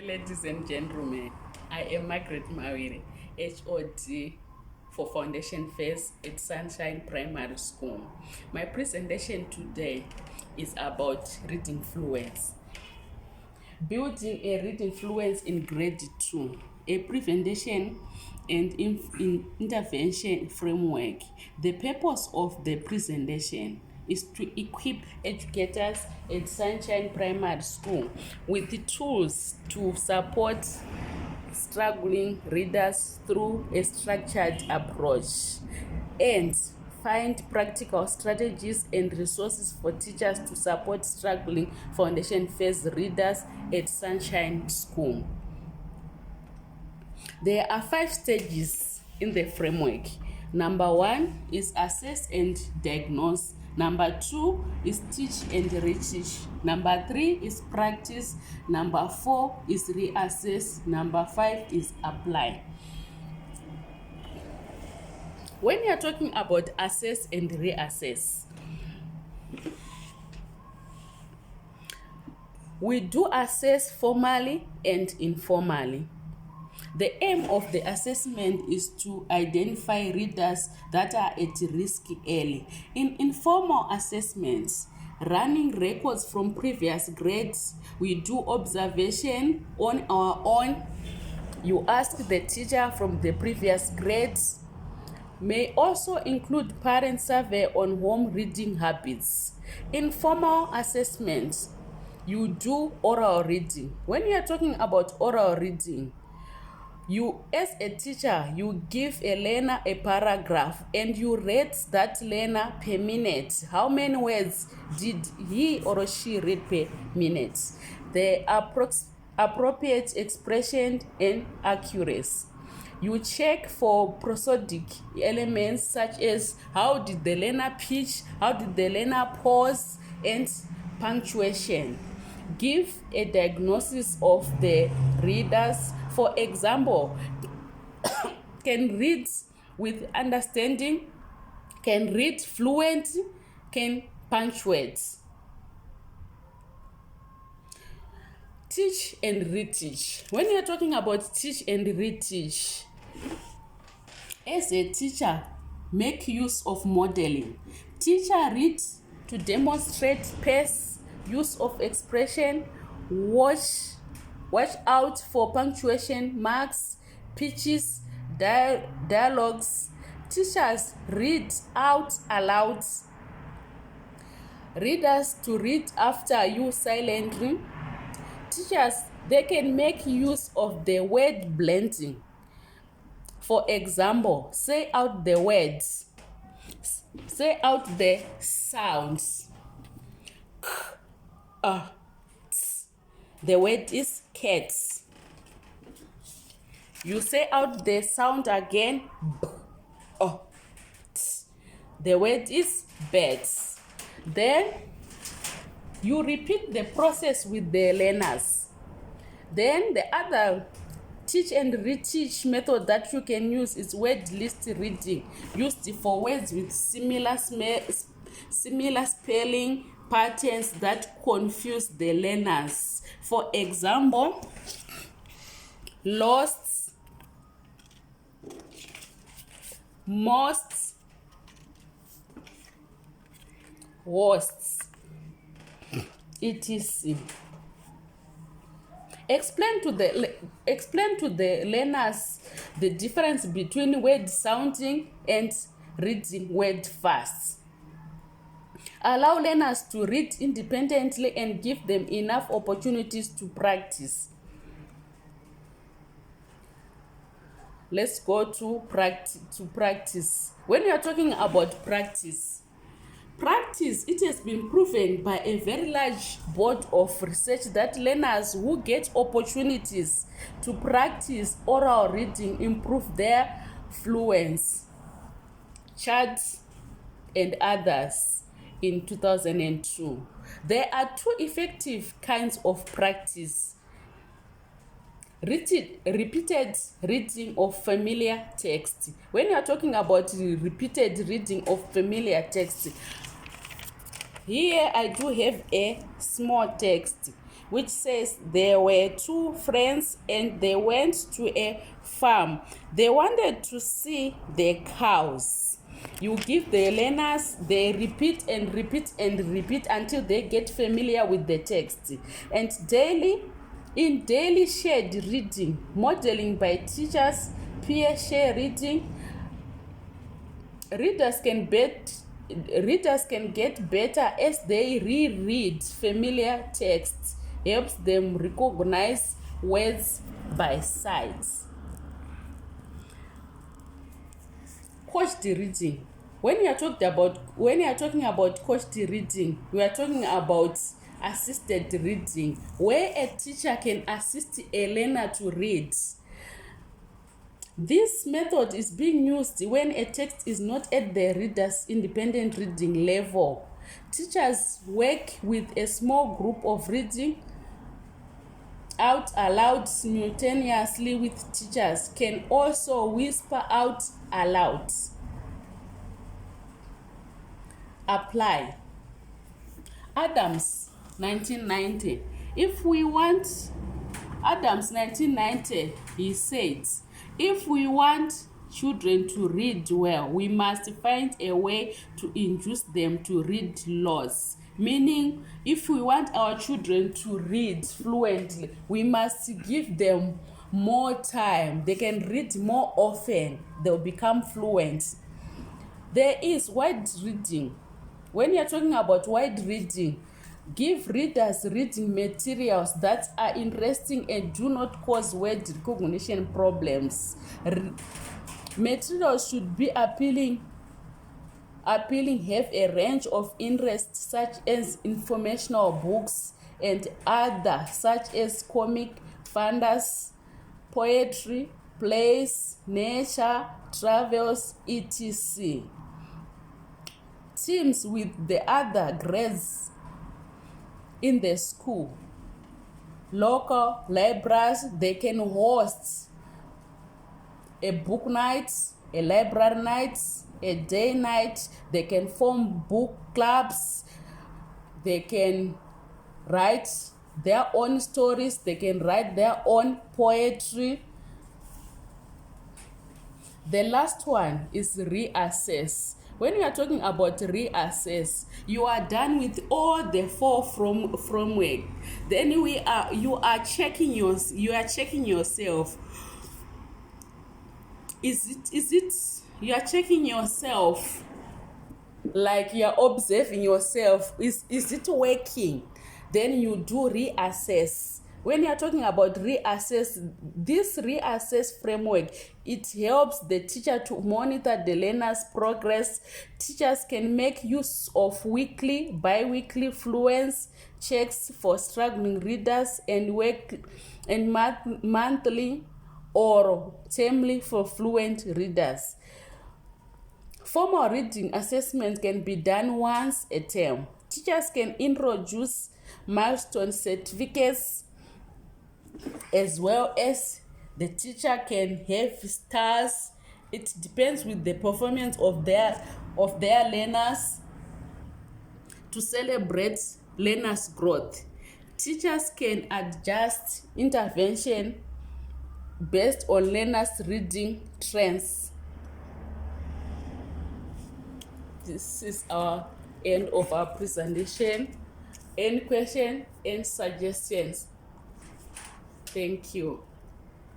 Ladies and gentlemen, I am Margaret Mawiri, HOD for Foundation Phase at Sunshine Primary School. My presentation today is about reading fluence. Building a reading fluence in grade 2, a prevention and intervention framework. The purpose of the presentation is to equip educators at Sunshine Primary School with the tools to support struggling readers through a structured approach and find practical strategies and resources for teachers to support struggling foundation phase readers at Sunshine School. There are 5 stages in the framework. Number 1 is assess and diagnose. Number 2 is teach and reteach. Number 3 is practice. Number 4 is reassess. Number 5 is apply. When you are talking about assess and reassess, we do assess formally and informally. The aim of the assessment is to identify readers that are at risk early. In informal assessments, running records from previous grades, we do observation on our own. You ask the teacher from the previous grades. May also include parent survey on home reading habits. Informal assessments, you do oral reading. When you are talking about oral reading, you as a teacher, you give a learner a paragraph and you rate that learner per minute. How many words did he or she read per minute? The appropriate expression and accuracy. You check for prosodic elements such as how did the learner pitch, how did the learner pause, and punctuation. Give a diagnosis of the readers. For example, can read with understanding, can read fluent, can punctuate. Teach and reteach. When you're talking about teach and reteach, as a teacher, make use of modeling. Teacher reads to demonstrate pace, use of expression, watch out for punctuation marks, pitches, dialogues. Teachers read out aloud. Readers to read after you silently. Teachers, they can make use of the word blending. For example, say out the words, say out the sounds. The word is cats. You say out the sound again. The word is birds. Then you repeat the process with the learners. Then the other teach and reteach method that you can use is word list reading, used for words with similar spelling patterns that confuse the learners. For example, lost, most, worst, etc. Explain to the learners the difference between word sounding and reading word fast. Allow learners to read independently and give them enough opportunities to practice. Let's go to practice. When we are talking about practice, it has been proven by a very large body of research that learners who get opportunities to practice oral reading improve their fluency. Charts and others in 2002. There are 2 effective kinds of practice. Repeated reading of familiar text. When you are talking about repeated reading of familiar text, here I do have a small text. which says there were two friends and they went to a farm. They wanted to see the cows. You give the learners, they repeat and repeat and repeat until they get familiar with the text. And in daily shared reading, modeling by teachers, peer share reading, readers can get better as they reread familiar texts, helps them recognize words by sight. Coached reading. When you are talking about coached reading, we are talking about assisted reading, where a teacher can assist a learner to read. This method is being used when a text is not at the reader's independent reading level. Teachers work with a small group of reading out aloud simultaneously with teachers, can also whisper out aloud. Apply. Adams, 1990. Adams, 1990, he says, if we want children to read well, we must find a way to induce them to read lots. Meaning, if we want our children to read fluently, we must give them more time. They can read more often. They'll become fluent. There is wide reading. When you're talking about wide reading, give readers reading materials that are interesting and do not cause word recognition problems. Materials should be appealing, have a range of interests such as informational books and other, such as comic, fantasy, poetry, plays, nature, travels, etc. Teams with the other grades in the school, local libraries, they can host a book night, a library night, a day night. They can form book clubs. They can write their own stories. They can write their own poetry. The last one is reassess. When you are talking about reassess, you are done with all the four framework. Then you are checking yourself. You are checking yourself, like you are observing yourself. Is it working? Then you do reassess. When you are talking about reassess, this reassess framework, it helps the teacher to monitor the learner's progress. Teachers can make use of weekly, bi-weekly fluence checks for struggling readers and monthly or termly for fluent readers. Formal reading assessment can be done once a term. Teachers can introduce milestone certificates, as well as the teacher can have stars. It depends with the performance of their learners to celebrate learners' growth. Teachers can adjust intervention based on learners' reading trends. This is our end of our presentation. Any question and suggestions? Thank you.